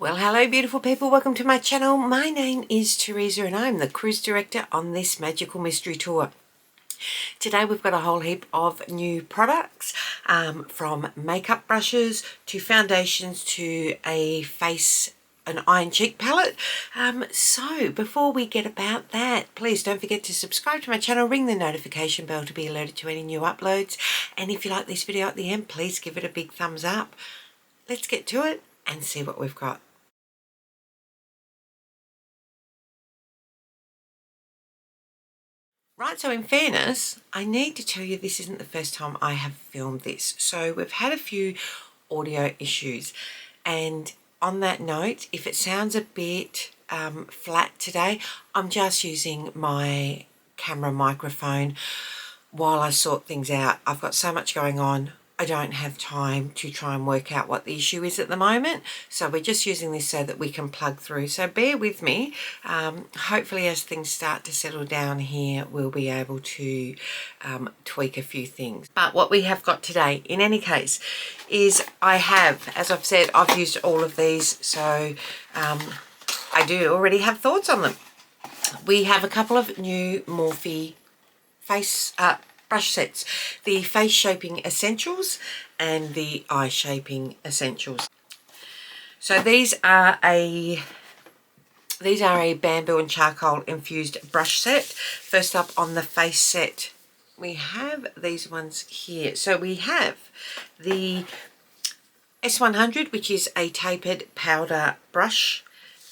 Well, hello beautiful people, welcome to my channel. My name is Teresa and I'm the cruise director on this magical mystery tour. Today we've got a whole heap of new products, from makeup brushes to foundations to an eye and cheek palette. So before we get about that, please don't forget to subscribe to my channel, ring the notification bell to be alerted to any new uploads, and if you like this video at the end, please give it a big thumbs up. Let's get to it and see what we've got. Right, so in fairness, I need to tell you this isn't the first time I have filmed this. So we've had a few audio issues, and on that note, if it sounds a bit flat today, I'm just using my camera microphone while I sort things out. I've got so much going on, I don't have time to try and work out what the issue is at the moment, so we're just using this so that we can plug through. So bear with me. Hopefully as things start to settle down here, we'll be able to tweak a few things. But what we have got today, in any case, is I have, as I've said, I've used all of these, so I do already have thoughts on them. We have a couple of new Morphe face brush sets, the face shaping essentials and the eye shaping essentials. So these are a bamboo and charcoal infused brush set. First up on the face set, we have these ones here. So we have the S100, which is a tapered powder brush.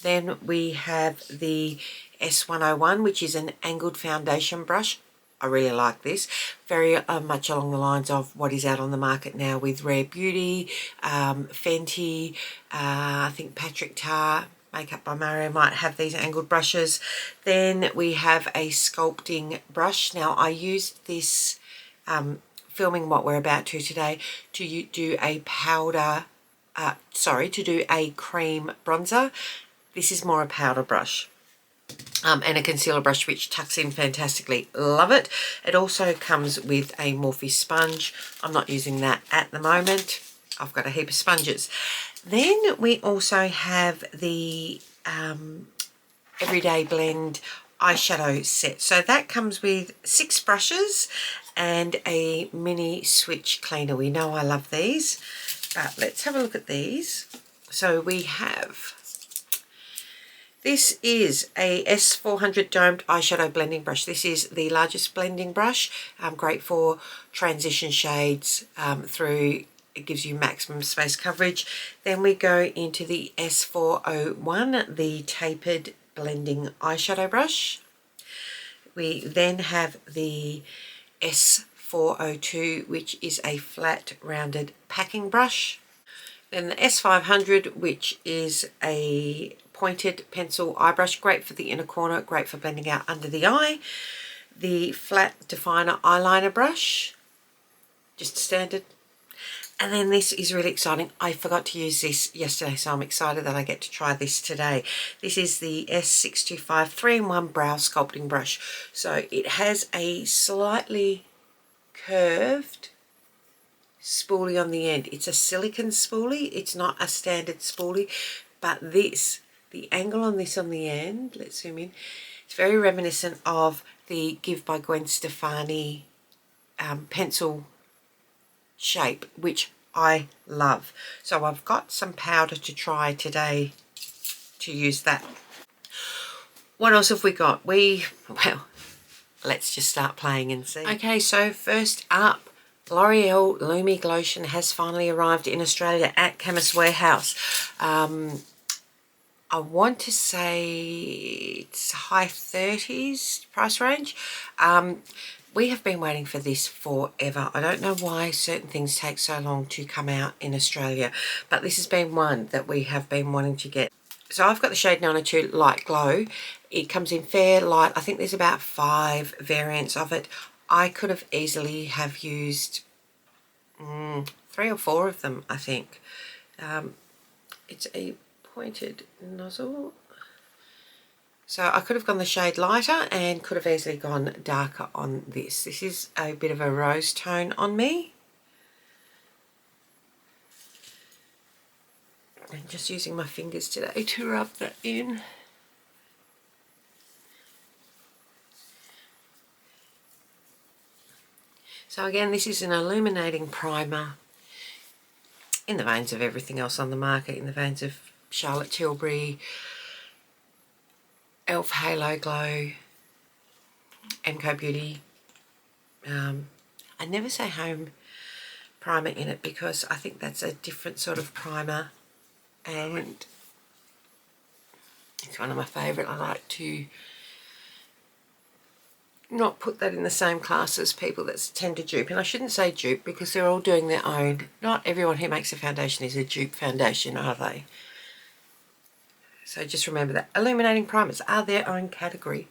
Then we have the S101, which is an angled foundation brush. I really like this, very much along the lines of what is out on the market now with Rare Beauty, Fenty, I think Patrick Tar, Makeup by Mario might have these angled brushes. Then we have a sculpting brush. Now I used this, filming what we're about to today, to do a to do a cream bronzer. This is more a powder brush. And a concealer brush which tucks in fantastically. Love it. It also comes with a Morphe sponge. I'm not using that at the moment. I've got a heap of sponges. Then we also have the Everyday Blend eyeshadow set. So that comes with 6 brushes and a mini switch cleaner. We know I love these, but let's have a look at these. So we have, this is a S400 domed eyeshadow blending brush. This is the largest blending brush, great for transition shades through. It gives you maximum space coverage. Then we go into the S401, the tapered blending eyeshadow brush. We then have the S402, which is a flat rounded packing brush. Then the S500, which is a pointed pencil eye brush, great for the inner corner, great for blending out under the eye. The flat definer eyeliner brush, just standard. And then this is really exciting. I forgot to use this yesterday, so I'm excited that I get to try this today. This is the S625 3-in-1 Brow Sculpting Brush. So it has a slightly curved spoolie on the end. It's a silicone spoolie. It's not a standard spoolie, but this, the angle on this on the end, let's zoom in, it's very reminiscent of the Give by Gwen Stefani pencil shape, which I love. So I've got some powder to try today to use that. What else have we got? Well, let's just start playing and see. Okay, so first up, L'Oreal Lumi Glotion has finally arrived in Australia at Chemist Warehouse. I want to say it's high 30s price range. We have been waiting for this forever. I don't know why certain things take so long to come out in Australia, but this has been one that we have been wanting to get. So I've got the shade 902 Light Glow. It comes in fair, light. I think there's about 5 variants of it. I could have easily have used 3 or 4 of them, I think. It's a pointed nozzle. So I could have gone the shade lighter and could have easily gone darker on this. This is a bit of a rose tone on me. And just using my fingers today to rub that in. So again, this is an illuminating primer in the veins of everything else on the market, in the veins of Charlotte Tilbury, Elf Halo Glow, MCO Beauty. I never say home primer in it because I think that's a different sort of primer, and it's one of my favourite. I like to not put that in the same class as people that tend to dupe, and I shouldn't say dupe because they're all doing their own. Not everyone who makes a foundation is a dupe foundation, are they? So just remember that illuminating primers are their own category.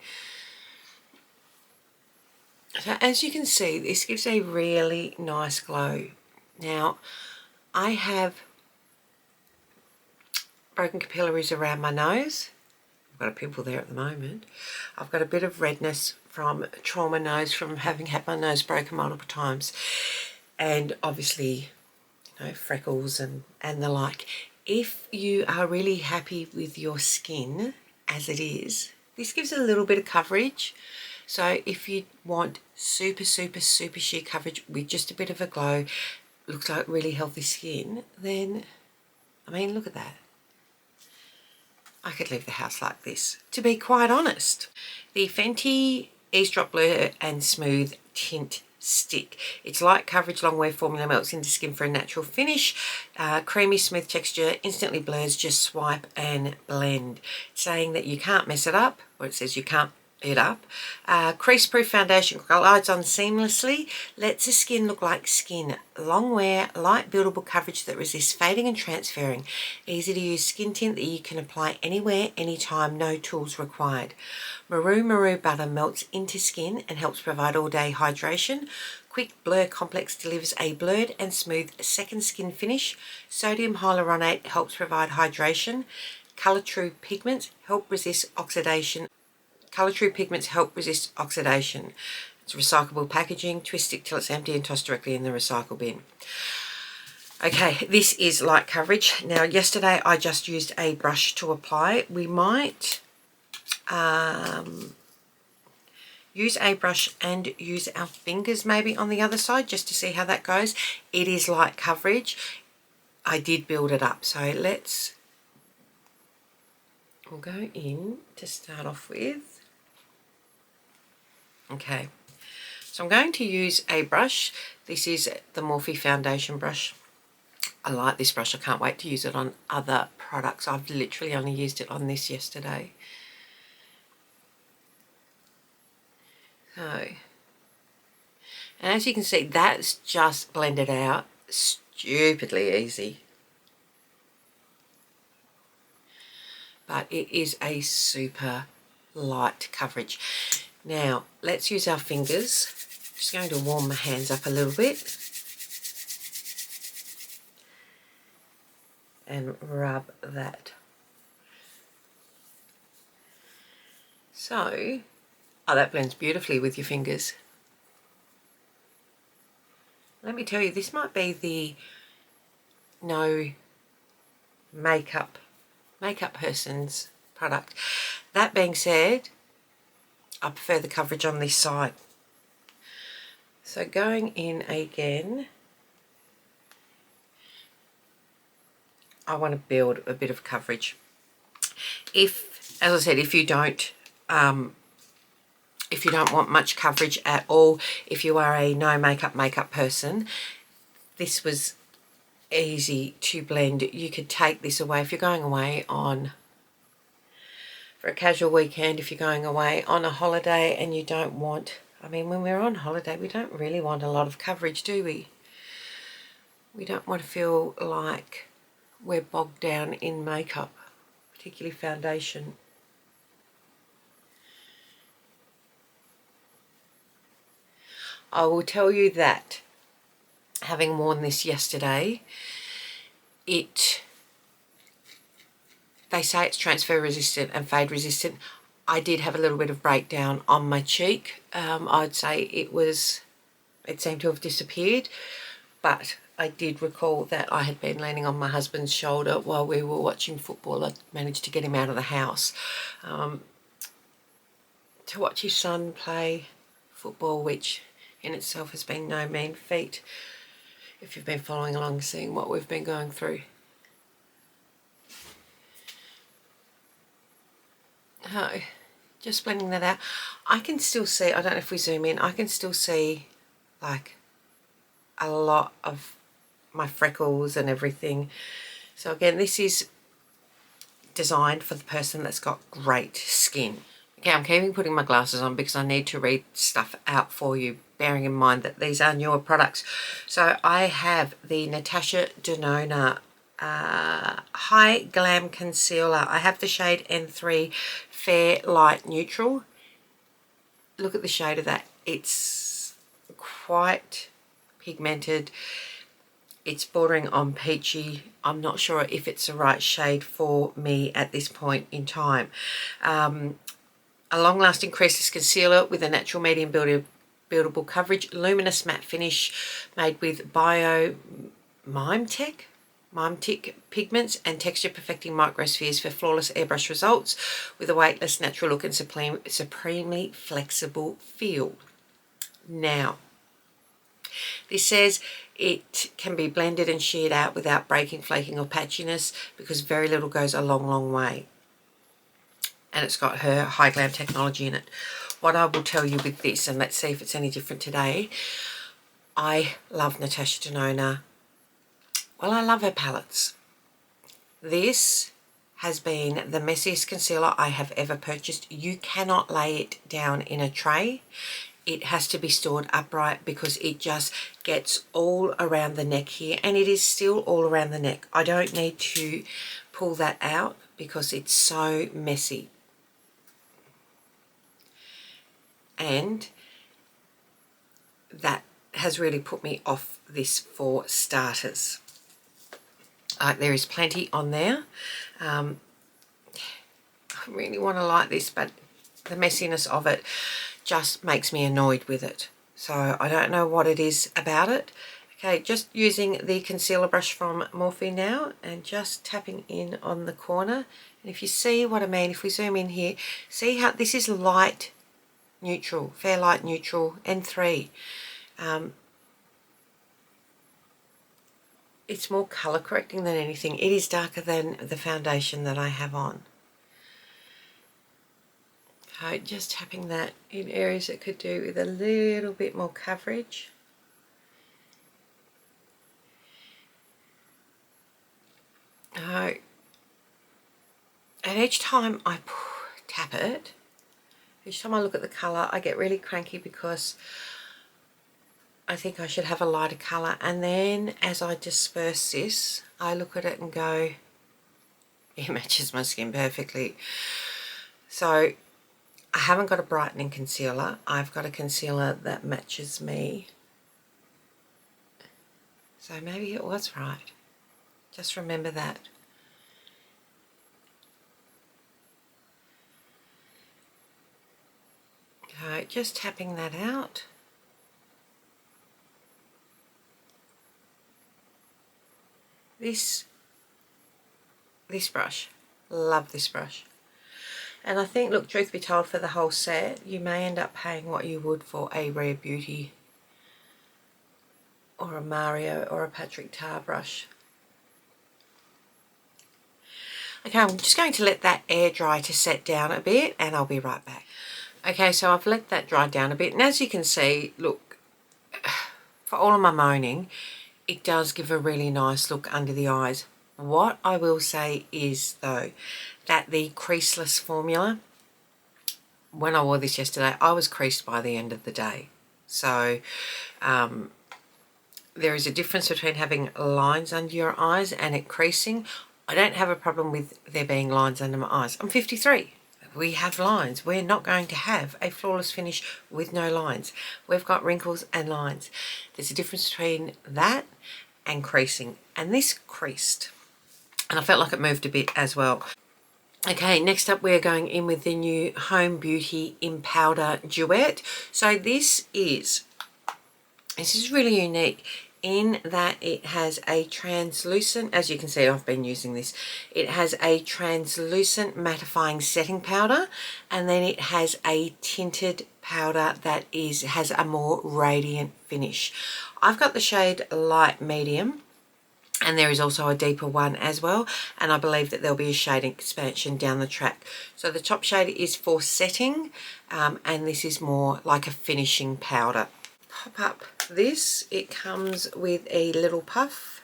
So as you can see, this gives a really nice glow. Now, I have broken capillaries around my nose. I've got a pimple there at the moment. I've got a bit of redness from trauma nose, from having had my nose broken multiple times. And obviously, you know, freckles and the like. If you are really happy with your skin as it is, this gives a little bit of coverage. So if you want super, super, super sheer coverage with just a bit of a glow, looks like really healthy skin, then, I mean, look at that. I could leave the house like this, to be quite honest. The Fenty Ease Drop Blur and Smooth Tint Stick. It's light coverage, long wear formula, melts into skin for a natural finish. Creamy, smooth texture, instantly blurs, just swipe and blend. Saying that you can't mess it up, or it says you can't it up. Crease-proof foundation, glides on seamlessly, lets the skin look like skin. Long wear, light buildable coverage that resists fading and transferring. Easy to use skin tint that you can apply anywhere, anytime, no tools required. Maru butter melts into skin and helps provide all-day hydration. Quick Blur Complex delivers a blurred and smooth second skin finish. Sodium hyaluronate helps provide hydration. Colour True pigments help resist oxidation. Colour True pigments help resist oxidation. It's recyclable packaging. Twist stick till it's empty and toss directly in the recycle bin. Okay, this is light coverage. Now, yesterday I just used a brush to apply. We might use a brush and use our fingers maybe on the other side just to see how that goes. It is light coverage. I did build it up, so we'll go in to start off with. Okay, so I'm going to use a brush. This is the Morphe foundation brush. I like this brush. I can't wait to use it on other products. I've literally only used it on this yesterday. So, and as you can see, that's just blended out stupidly easy. But it is a super light coverage. Now, let's use our fingers. Just going to warm my hands up a little bit. And rub that. So, oh, that blends beautifully with your fingers. Let me tell you, this might be the no makeup person's product. That being said, I prefer the coverage on this side. So going in again, I want to build a bit of coverage. If, as I said, if you don't want much coverage at all, if you are a no makeup person, this was easy to blend. You could take this away if you're going away for a casual weekend, if you're going away on a holiday and you don't want, I mean, when we're on holiday, we don't really want a lot of coverage, do we? We don't want to feel like we're bogged down in makeup, particularly foundation. I will tell you that, having worn this yesterday, they say it's transfer resistant and fade resistant. I did have a little bit of breakdown on my cheek. I'd say it seemed to have disappeared, but I did recall that I had been leaning on my husband's shoulder while we were watching football. I managed to get him out of the house to watch his son play football, which in itself has been no mean feat if you've been following along, seeing what we've been going through. Oh, just blending that out. I can still see, I don't know if we zoom in, I can still see like a lot of my freckles and everything. So again, this is designed for the person that's got great skin. Okay, I'm keeping putting my glasses on because I need to read stuff out for you, bearing in mind that these are newer products. So I have the Natasha Denona High Glam Concealer. I have the shade N3 Fair Light Neutral. Look at the shade of that. It's quite pigmented. It's bordering on peachy. I'm not sure if it's the right shade for me at this point in time. A long-lasting creaseless concealer with a natural medium buildable coverage, luminous matte finish, made with Mimetic pigments and texture perfecting microspheres for flawless airbrush results with a weightless natural look and supremely flexible feel. Now, this says it can be blended and sheared out without breaking, flaking or patchiness because very little goes a long, long way. And it's got her high glam technology in it. What I will tell you with this, and let's see if it's any different today, I love Natasha Denona. Well, I love her palettes. This has been the messiest concealer I have ever purchased. You cannot lay it down in a tray. It has to be stored upright because it just gets all around the neck here, and it is still all around the neck. I don't need to pull that out because it's so messy. And that has really put me off this for starters. There is plenty on there. I really want to like this, but the messiness of it just makes me annoyed with it. So I don't know what it is about it. Okay, just using the concealer brush from Morphe now and just tapping in on the corner. And if you see what I mean, if we zoom in here, see how this is light neutral, fair light neutral, N3. It's more colour correcting than anything. It is darker than the foundation that I have on. So just tapping that in areas that could do with a little bit more coverage. And each time I tap it, each time I look at the colour, I get really cranky because I think I should have a lighter colour. And then as I disperse this, I look at it and go, it matches my skin perfectly. So I haven't got a brightening concealer. I've got a concealer that matches me. So maybe it was right. Just remember that. Okay, just tapping that out. This brush, love this brush. And I think, look, truth be told, for the whole set, you may end up paying what you would for a Rare Beauty or a Mario or a Patrick Tar brush. Okay, I'm just going to let that air dry to set down a bit and I'll be right back. Okay, so I've let that dry down a bit, and as you can see, look, for all of my moaning, it does give a really nice look under the eyes. What I will say is, though, that the creaseless formula, when I wore this yesterday, I was creased by the end of the day. So there is a difference between having lines under your eyes and it creasing. I don't have a problem with there being lines under my eyes. I'm 53. We have lines. We're not going to have a flawless finish with no lines. We've got wrinkles and lines. There's a difference between that and creasing. And this creased. And I felt like it moved a bit as well. Okay, next up we're going in with the new Home Beauty in Powder Duet. So this is really unique. in that it has a translucent, as you can see I've been using this, it has a translucent mattifying setting powder, and then it has a tinted powder that has a more radiant finish. I've got the shade light medium, and there is also a deeper one as well, and I believe that there'll be a shade expansion down the track. So the top shade is for setting, and this is more like a finishing powder. Pop up this, it comes with a little puff,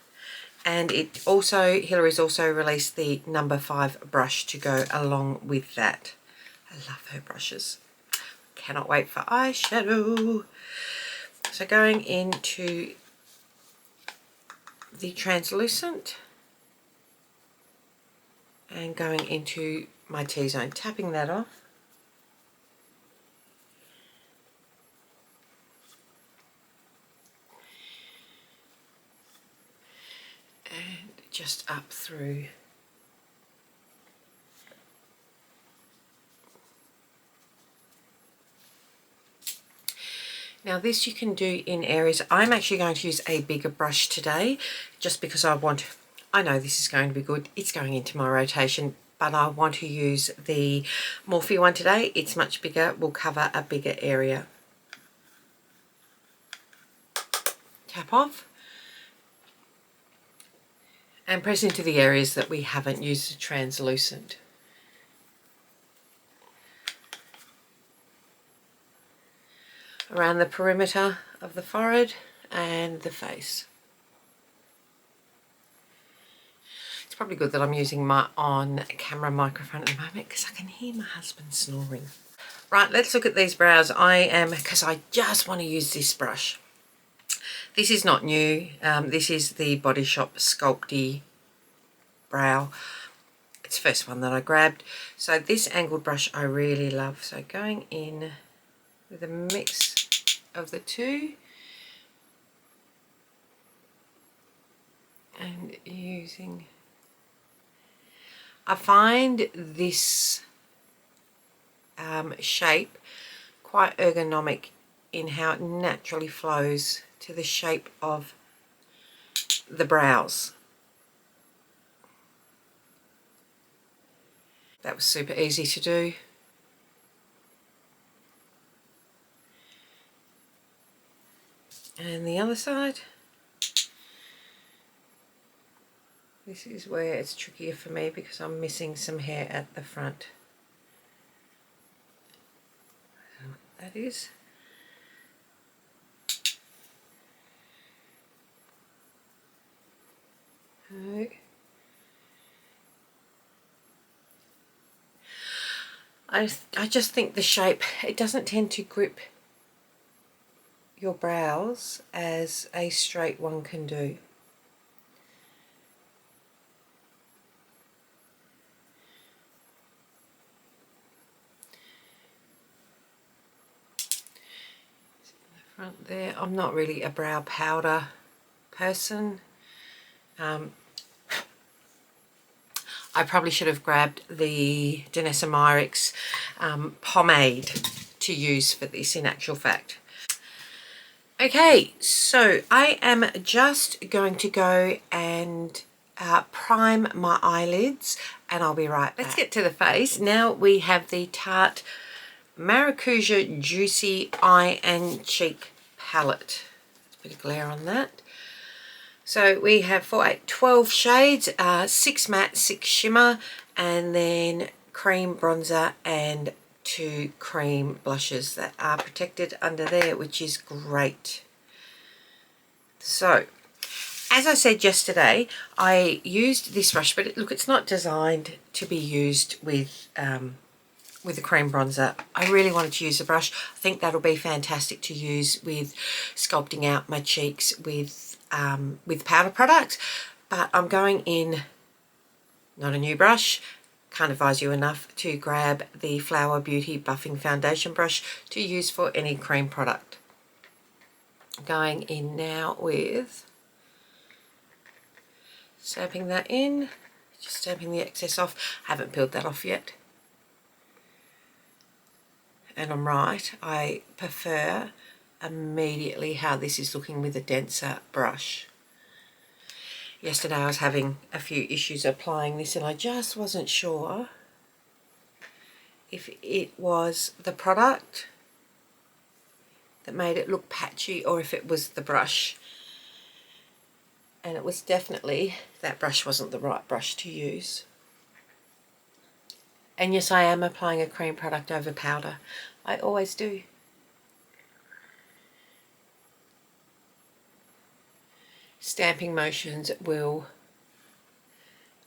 and Hillary's also released the number 5 brush to go along with that. I love her brushes. Cannot wait for eyeshadow. So going into the translucent and going into my T-zone, tapping that off. And just up through. Now this you can do in areas. I'm actually going to use a bigger brush today just because I know this is going to be good. It's going into my rotation, but I want to use the Morphe one today. It's much bigger, will cover a bigger area. Tap off. And press into the areas that we haven't used the translucent. Around the perimeter of the forehead and the face. It's probably good that I'm using my on-camera microphone at the moment because I can hear my husband snoring. Right, let's look at these brows. Because I just want to use this brush. This is not new. This is the Body Shop Sculpty brow. It's the first one that I grabbed. So this angled brush I really love. So going in with a mix of the two and using, I find this shape quite ergonomic in how it naturally flows to the shape of the brows. That was super easy to do. And the other side. This is where it's trickier for me because I'm missing some hair at the front. That is. Okay. I just think the shape, it doesn't tend to grip your brows as a straight one can do. Front there. I'm not really a brow powder person. I probably should have grabbed the teresamadelyne pomade to use for this in actual fact. Okay, so I am just going to go and prime my eyelids and I'll be right back. Let's get to the face. Now we have the Tarte Maracuja Juicy Eye and Cheek Palette. Let's put a glare on that. So we have 12 shades, 6 matte, 6 shimmer, and then cream bronzer and 2 cream blushes that are protected under there, which is great. So, as I said yesterday, I used this brush, but look, it's not designed to be used with a cream bronzer. I really wanted to use the brush. I think that'll be fantastic to use with sculpting out my cheeks with powder products, but I'm going in, not a new brush, can't advise you enough to grab the Flower Beauty Buffing Foundation brush to use for any cream product. Going in now with stamping that in, just stamping the excess off. I haven't peeled that off yet. And I'm right, I prefer immediately how this is looking with a denser brush. Yesterday I was having a few issues applying this and I just wasn't sure if it was the product that made it look patchy or if it was the brush. And it was definitely that brush wasn't the right brush to use. And yes, I am applying a cream product over powder. I always do. Stamping motions will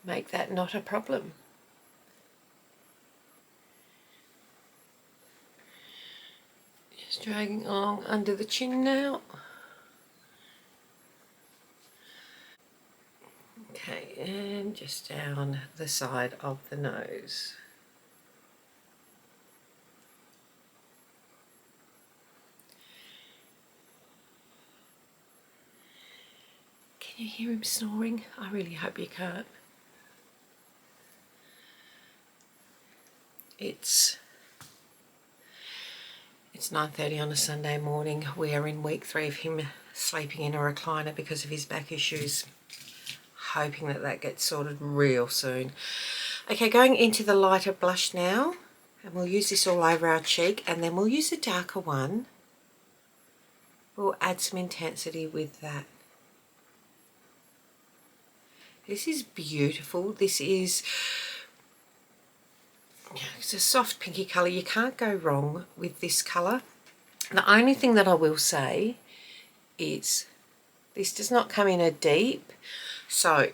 make that not a problem. Just dragging along under the chin now. Okay, and just down the side of the nose. Can you hear him snoring? I really hope you can't. It's 9:30 on a Sunday morning. We are in week 3 of him sleeping in a recliner because of his back issues. Hoping that that gets sorted real soon. Okay, going into the lighter blush now. And we'll use this all over our cheek and then we'll use a darker one. We'll add some intensity with that. This is beautiful. This is, it's a soft pinky colour. You can't go wrong with this colour. The only thing that I will say is this does not come in a deep. So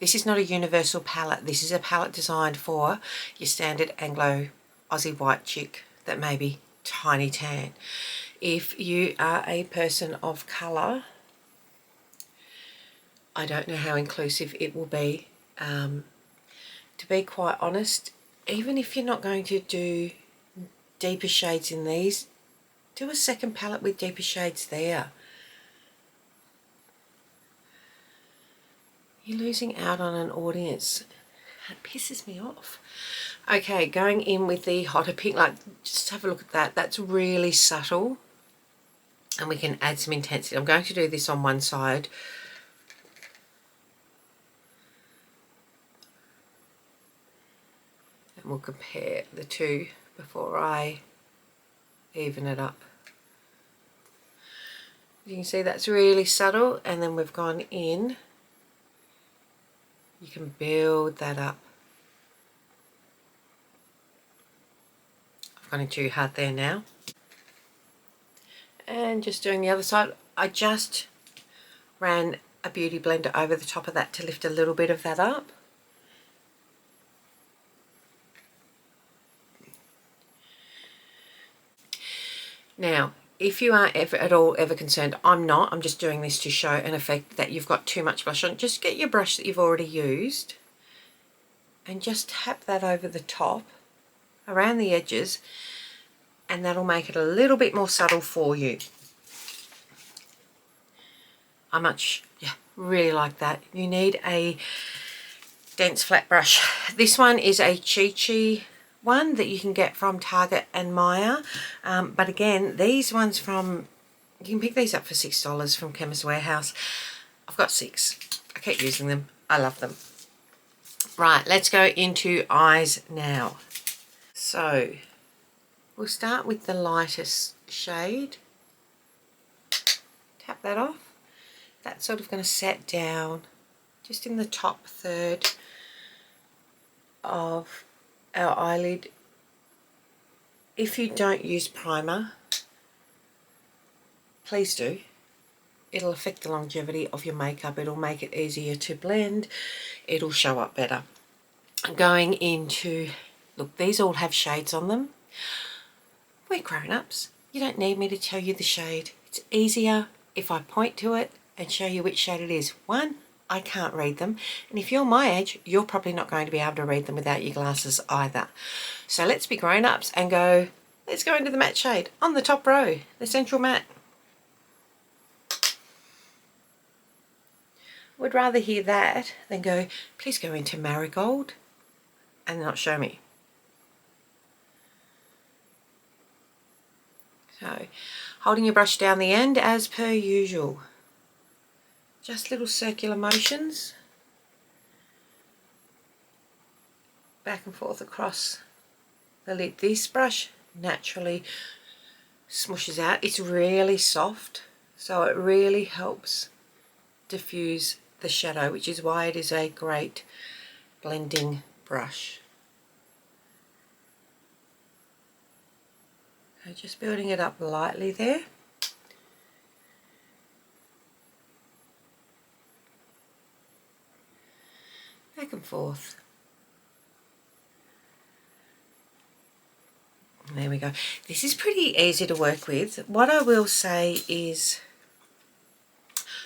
this is not a universal palette. This is a palette designed for your standard Anglo Aussie white chick that may be tiny tan. If you are a person of colour, I don't know how inclusive it will be. To be quite honest, even if you're not going to do deeper shades in these, do a second palette with deeper shades there. You're losing out on an audience. It pisses me off. Okay, going in with the hotter pink, like just have a look at that. That's really subtle. And we can add some intensity. I'm going to do this on one side. And we'll compare the two before I even it up. You can see that's really subtle, and then we've gone in. You can build that up. I've gone in too hard there now. And just doing the other side, I just ran a beauty blender over the top of that to lift a little bit of that up. Now, if you are ever concerned, I'm not, I'm just doing this to show an effect that you've got too much blush on, just get your brush that you've already used and just tap that over the top, around the edges, and that'll make it a little bit more subtle for you. Really like that. You need a dense flat brush. This one is a Chi Chi one that you can get from Target and Maya, but again, these ones from, you can pick these up for $6 from Chemist Warehouse. I've got 6. I keep using them. I love them. Right, let's go into eyes now. So we'll start with the lightest shade. Tap that off. That's sort of going to set down just in the top third of our eyelid. If you don't use primer, please do. It'll affect the longevity of your makeup. It'll make it easier to blend. It'll show up better. Going into, look, these all have shades on them. We're grown-ups. You don't need me to tell you the shade. It's easier if I point to it and show you which shade it is. One, I can't read them, and if you're my age, you're probably not going to be able to read them without your glasses either. So let's be grown-ups and go, let's go into the matte shade on the top row, the Central Matte. Would rather hear that than go, please go into Marigold and not show me. So Holding your brush down the end as per usual. Just little circular motions. Back and forth across the lid. This brush naturally smushes out. It's really soft, so it really helps diffuse the shadow, which is why it is a great blending brush. So just building it up lightly there. Back and forth. There we go. This is pretty easy to work with. What I will say is,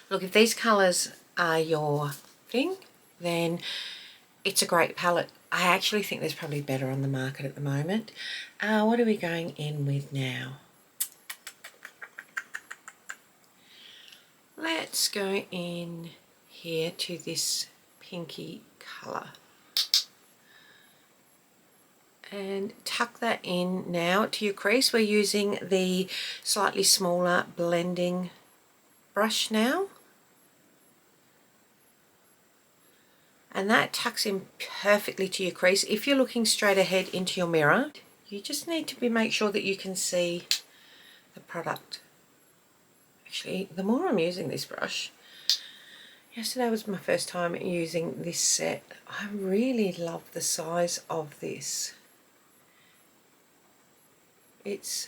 look, if these colours are your thing, then it's a great palette. I actually think there's probably better on the market at the moment. What are we going in with now? Let's go in here to this pinky colour. And tuck that in now to your crease. We're using the slightly smaller blending brush now. And that tucks in perfectly to your crease. If you're looking straight ahead into your mirror, you just need to make sure that you can see the product. Actually, the more I'm using this brush, yesterday was my first time using this set. I really love the size of this. It's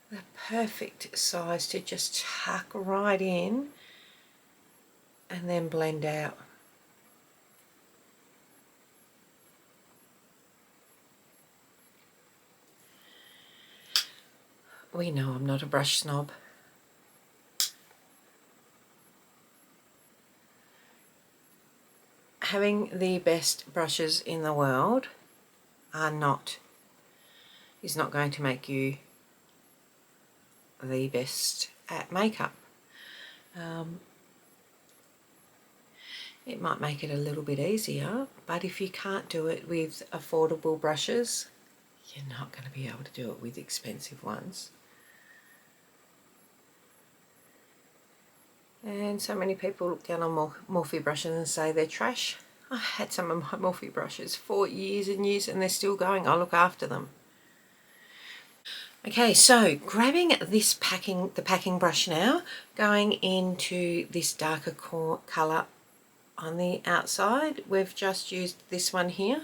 the perfect size to just tuck right in and then blend out. We know I'm not a brush snob. Having the best brushes in the world is not going to make you the best at makeup. It might make it a little bit easier, but if you can't do it with affordable brushes, you're not going to be able to do it with expensive ones. And so many people look down on Morphe brushes and say they're trash. I had some of my Morphe brushes for years and years and they're still going. I look after them. Okay, so grabbing this the packing brush now, going into this darker colour on the outside. We've just used this one here,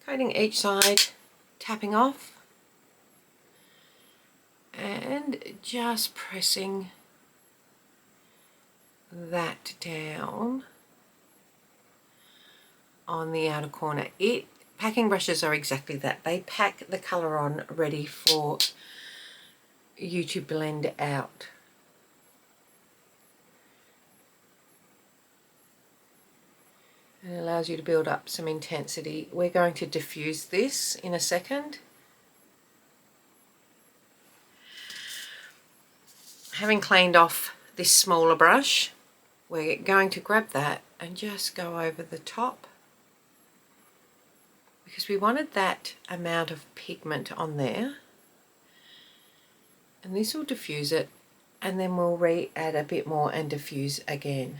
coating each side, tapping off, and just pressing that down on the outer corner. Packing brushes are exactly that. They pack the colour on ready for you to blend out. It allows you to build up some intensity. We're going to diffuse this in a second. Having cleaned off this smaller brush, we're going to grab that and just go over the top, because we wanted that amount of pigment on there, and this will diffuse it, and then we'll re-add a bit more and diffuse again.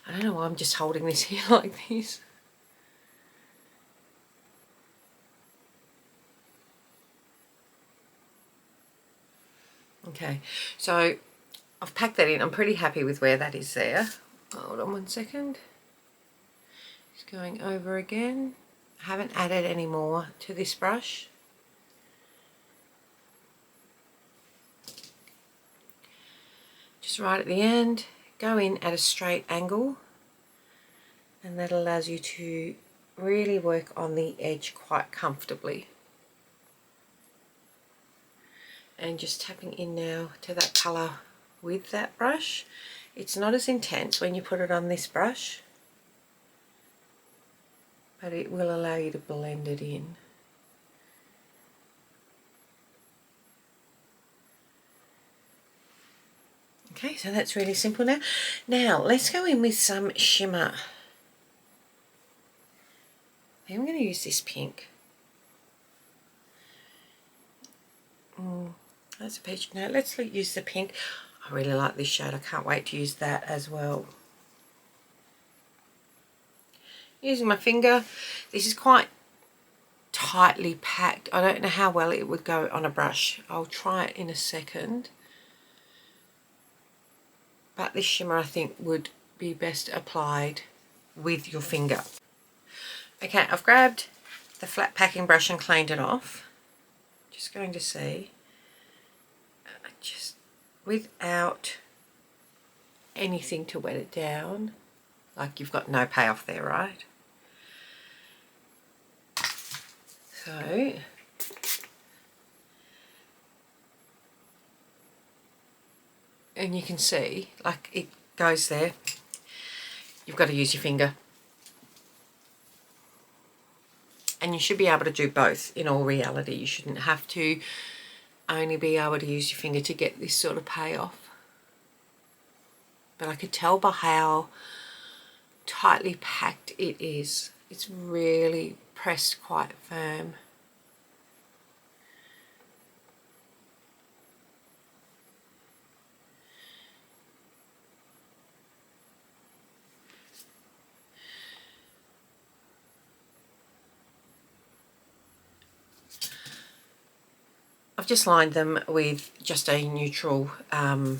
I don't know why I'm just holding this here like this. Okay, so I've packed that in. I'm pretty happy with where that is there. Hold on one second. Just going over again. I haven't added any more to this brush. Just right at the end, go in at a straight angle, and that allows you to really work on the edge quite comfortably. And just tapping in now to that colour with that brush. It's not as intense when you put it on this brush, but it will allow you to blend it in. Okay, so that's really simple now. Now let's go in with some shimmer. I'm going to use this pink. That's a peach. Now let's use the pink. I really like this shade. I can't wait to use that as well. Using my finger. This is quite tightly packed. I don't know how well it would go on a brush. I'll try it in a second. But this shimmer I think would be best applied with your finger. Okay, I've grabbed the flat packing brush and cleaned it off. Just going to see, just without anything to wet it down, like you've got no payoff there, right? So and you can see like it goes there. You've got to use your finger, and you should be able to do both. In all reality, you shouldn't have to only be able to use your finger to get this sort of payoff. But I could tell by how tightly packed it is. It's really pressed quite firm. I've just lined them with just a neutral eyeliner,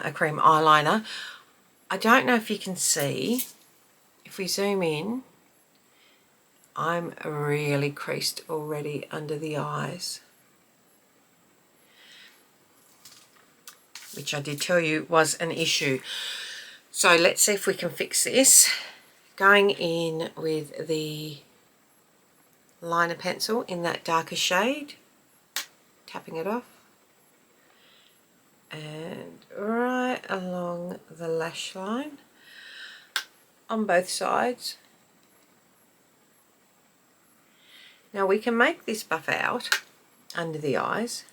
a cream eyeliner. I don't know if you can see, if we zoom in, I'm really creased already under the eyes, which I did tell you was an issue. So let's see if we can fix this. Going in with the liner pencil in that darker shade, tapping it off, and right along the lash line on both sides. Now we can make this buff out under the eyes,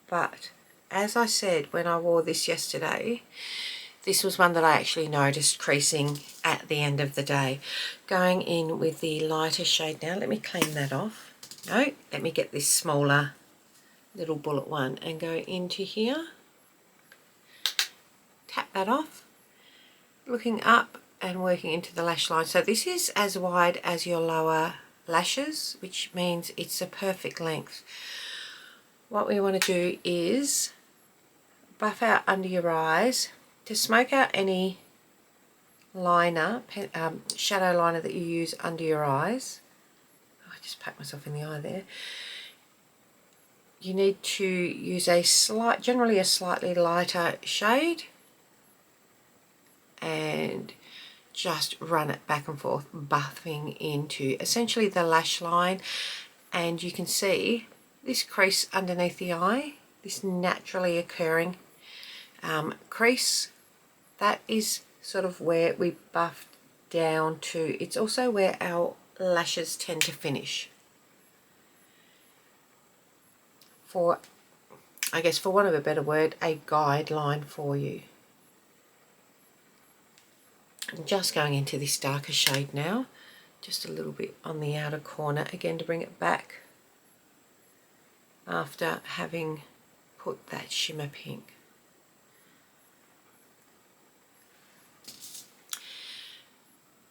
but as I said when I wore this yesterday, this was one that I actually noticed creasing at the end of the day. Going in with the lighter shade now, let me clean that off. No, let me get this smaller little bullet one and go into here. Tap that off. Looking up and working into the lash line. So this is as wide as your lower lashes, which means it's a perfect length. What we want to do is buff out under your eyes to smoke out any liner, shadow liner that you use under your eyes. Oh, I just packed myself in the eye there. You need to use a generally a slightly lighter shade, and just run it back and forth, buffing into essentially the lash line. And you can see this crease underneath the eye, this naturally occurring crease. That is sort of where we buffed down to. It's also where our lashes tend to finish. For, I guess for want of a better word, a guideline for you. I'm just going into this darker shade now, just a little bit on the outer corner, again to bring it back after having put that shimmer pink.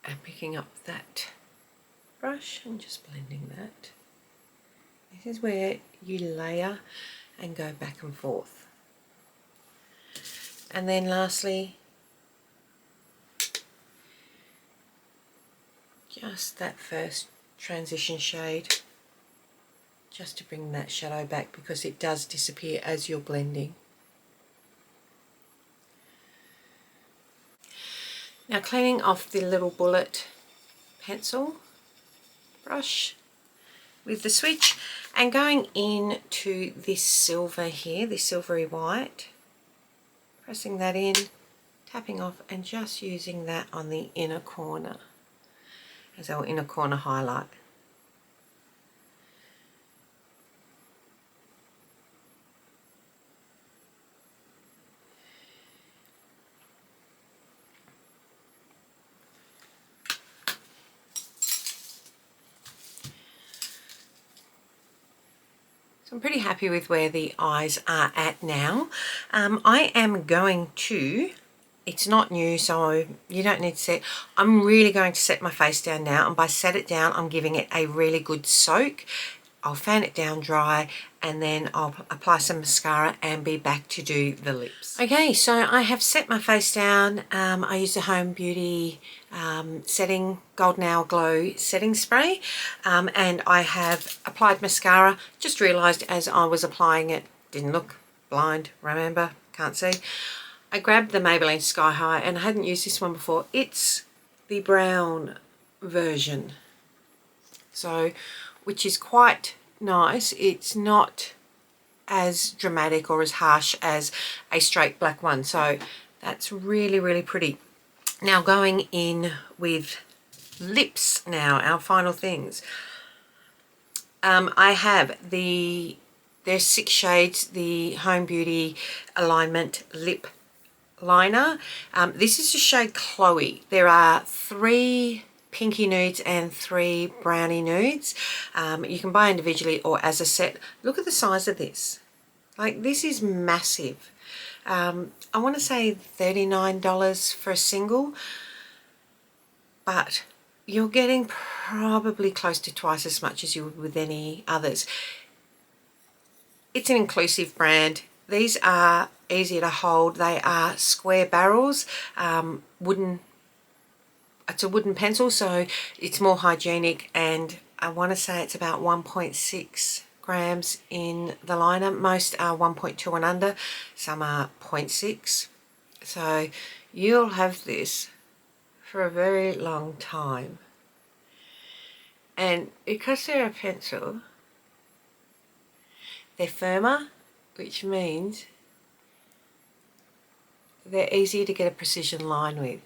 And picking up that brush and just blending that. This is where you layer and go back and forth. And then lastly, just that first transition shade, just to bring that shadow back, because it does disappear as you're blending. Now cleaning off the little bullet pencil brush with the switch and going into this silver here, this silvery white, pressing that in, tapping off and just using that on the inner corner as our inner corner highlight. So I'm pretty happy with where the eyes are at now. I am going to, it's not new, so you don't need to set, I'm really going to set my face down now, and by set it down, I'm giving it a really good soak. I'll fan it down dry, and then I'll apply some mascara and be back to do the lips. Okay, so I have set my face down. I used a Home Beauty setting Golden Hour Glow setting spray, and I have applied mascara. Just realised as I was applying it, didn't look, blind, remember, can't see. I grabbed the Maybelline Sky High, and I hadn't used this one before. It's the brown version, so which is quite nice. It's not as dramatic or as harsh as a straight black one, so that's really, really pretty. Now going in with lips now, our final things. I have there's 6 shades, the Home Beauty Alignment Lip Liner. This is the shade Chloe. There are 3 pinky nudes and 3 brownie nudes. You can buy individually or as a set. Look at the size of this. Like, this is massive. I want to say $39 for a single, but you're getting probably close to twice as much as you would with any others. It's an inclusive brand. These are easier to hold. They are square barrels, wooden. It's a wooden pencil, so it's more hygienic, and I want to say it's about 1.6 grams in the liner. Most are 1.2 and under, some are 0.6. So you'll have this for a very long time. And because they're a pencil, they're firmer, which means they're easier to get a precision line with.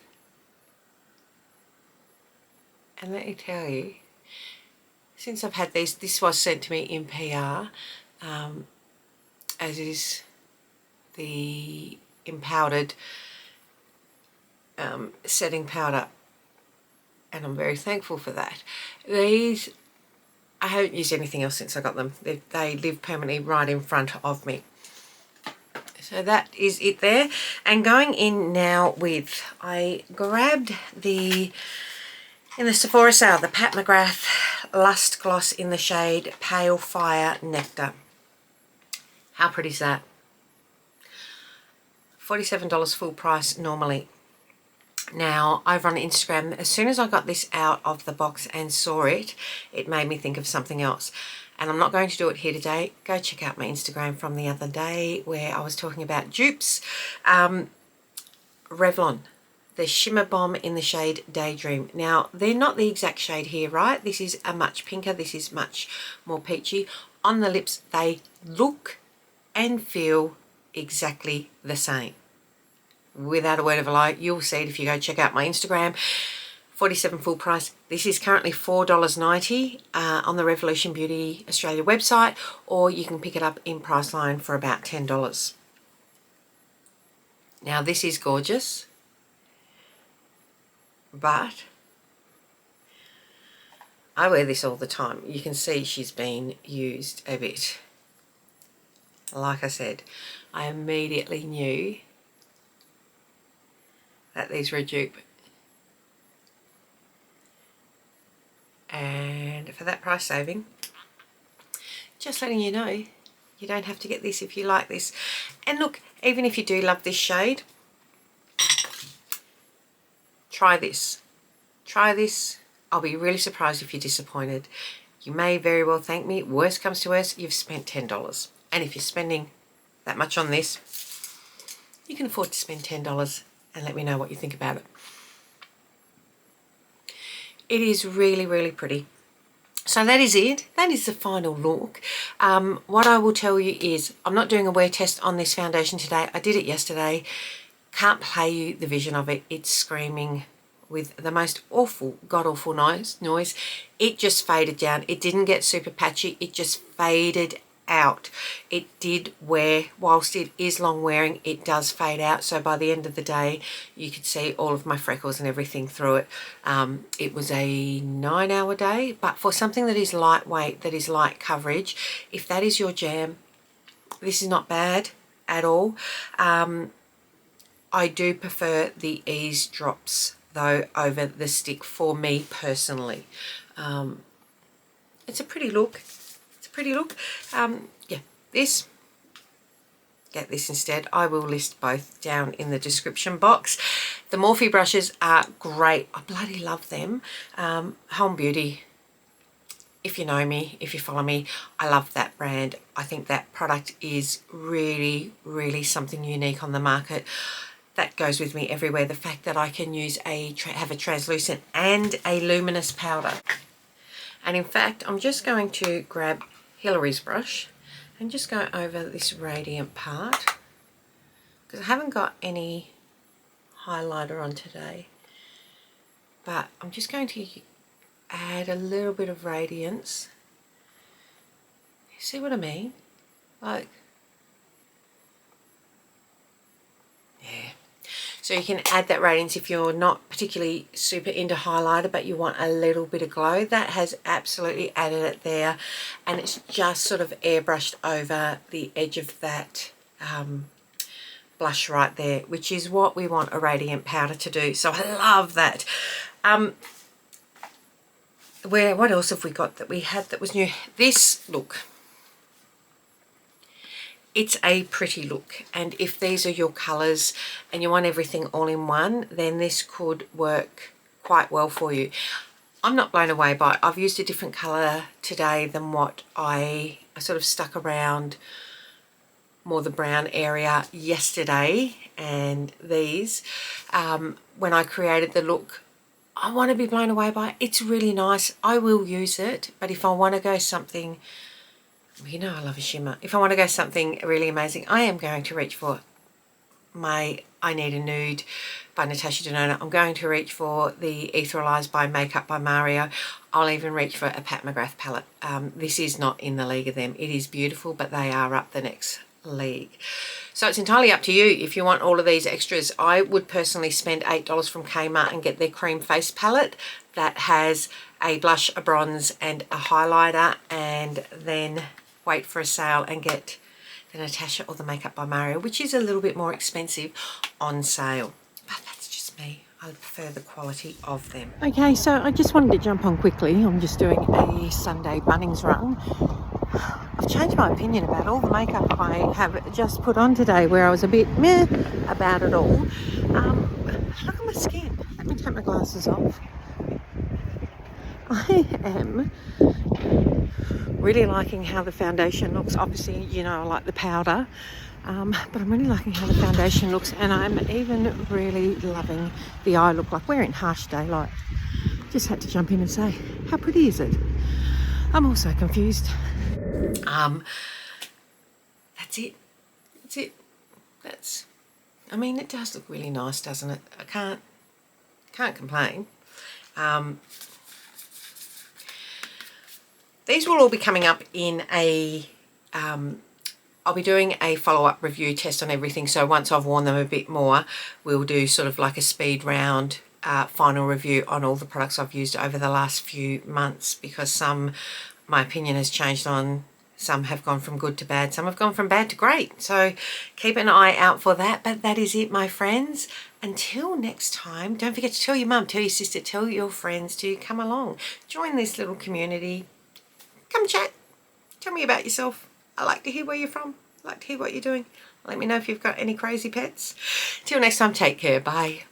And let me tell you, since I've had these, this was sent to me in PR, as is the empowdered setting powder, and I'm very thankful for that. These, I haven't used anything else since I got them. They live permanently right in front of me. So that is it there. And going in now with, I grabbed in the Sephora sale, the Pat McGrath Lust Gloss in the shade Pale Fire Nectar. How pretty is that? $47 full price normally. Now, over on Instagram, as soon as I got this out of the box and saw it, it made me think of something else. And I'm not going to do it here today. Go check out my Instagram from the other day where I was talking about dupes. Revlon. The Shimmer Bomb in the shade Daydream. Now, they're not the exact shade here, right? This is a much pinker. This is much more peachy. On the lips, they look and feel exactly the same. Without a word of a lie, you'll see it if you go check out my Instagram. $47 full price. This is currently $4.90 on the Revolution Beauty Australia website, or you can pick it up in Priceline for about $10. Now, this is gorgeous, but I wear this all the time. You can see she's been used a bit. Like I said, I immediately knew that these were a dupe. And for that price saving, just letting you know, you don't have to get this if you like this. And look, even if you do love this shade, try this. Try this. I'll be really surprised if you're disappointed. You may very well thank me. Worst comes to worst, you've spent $10. And if you're spending that much on this, you can afford to spend $10 and let me know what you think about it. It is really, really pretty. So that is it. That is the final look. What I will tell you is I'm not doing a wear test on this foundation today. I did it yesterday. Can't play you the vision of it. It's screaming with the most awful, god-awful noise. It just faded down. It didn't get super patchy. It just faded out. It did wear, whilst it is long wearing, it does fade out. So by the end of the day, you could see all of my freckles and everything through it. It was a 9-hour day, but for something that is lightweight, that is light coverage, if that is your jam, this is not bad at all. I do prefer the ease drops though over the stick for me personally. It's a pretty look. It's a pretty look. Yeah, this, get this instead. I will list both down in the description box. The Morphe brushes are great. I bloody love them. Home Beauty, if you know me, if you follow me, I love that brand. I think that product is really, really something unique on the market. That goes with me everywhere. The fact that I can use have a translucent and a luminous powder. And in fact, I'm just going to grab Hillary's brush and just go over this radiant part, because I haven't got any highlighter on today. But I'm just going to add a little bit of radiance. You see what I mean? Like, yeah. So you can add that radiance if you're not particularly super into highlighter, but you want a little bit of glow. That has absolutely added it there, and it's just sort of airbrushed over the edge of that blush right there, which is what we want a radiant powder to do. So I love that. What else have we got that we had that was new? This look. It's a pretty look, and if these are your colours and you want everything all in one, then this could work quite well for you. I'm not blown away by it. I've used a different colour today than what I sort of stuck around more the brown area yesterday, and these, when I created the look, I want to be blown away by it. It's really nice. I will use it, but if I want to go something, you know I love a shimmer. If I want to go something really amazing, I am going to reach for my I Need a Nude by Natasha Denona. I'm going to reach for the Etherealized by Makeup by Mario. I'll even reach for a Pat McGrath palette. This is not in the league of them. It is beautiful, but they are up the next league. So it's entirely up to you if you want all of these extras. I would personally spend $8 from Kmart and get their cream face palette that has a blush, a bronze and a highlighter, and then wait for a sale and get the Natasha or the Makeup by Mario, which is a little bit more expensive, on sale. But that's just me. I prefer the quality of them. Okay, so I just wanted to jump on quickly. I'm just doing a Sunday Bunnings run. I've changed my opinion about all the makeup I have just put on today, where I was a bit meh about it all. Look at my skin. Let me take my glasses off. I am really liking how the foundation looks. Obviously, you know, I like the powder, but I'm really liking how the foundation looks, and I'm even really loving the eye look. Like, we're in harsh daylight. Just had to jump in and say, how pretty is it? I'm also confused. That's it. That's it. That's, I mean, it does look really nice, doesn't it? I can't complain. These will all be coming up in a, I'll be doing a follow-up review test on everything. So once I've worn them a bit more, we'll do sort of like a speed round final review on all the products I've used over the last few months, because some, my opinion has changed on. Some have gone from good to bad. Some have gone from bad to great. So keep an eye out for that. But that is it, my friends. Until next time, don't forget to tell your mum, tell your sister, tell your friends to come along. Join this little community. Come chat. Tell me about yourself. I like to hear where you're from. I like to hear what you're doing. Let me know if you've got any crazy pets. Till next time, take care. Bye.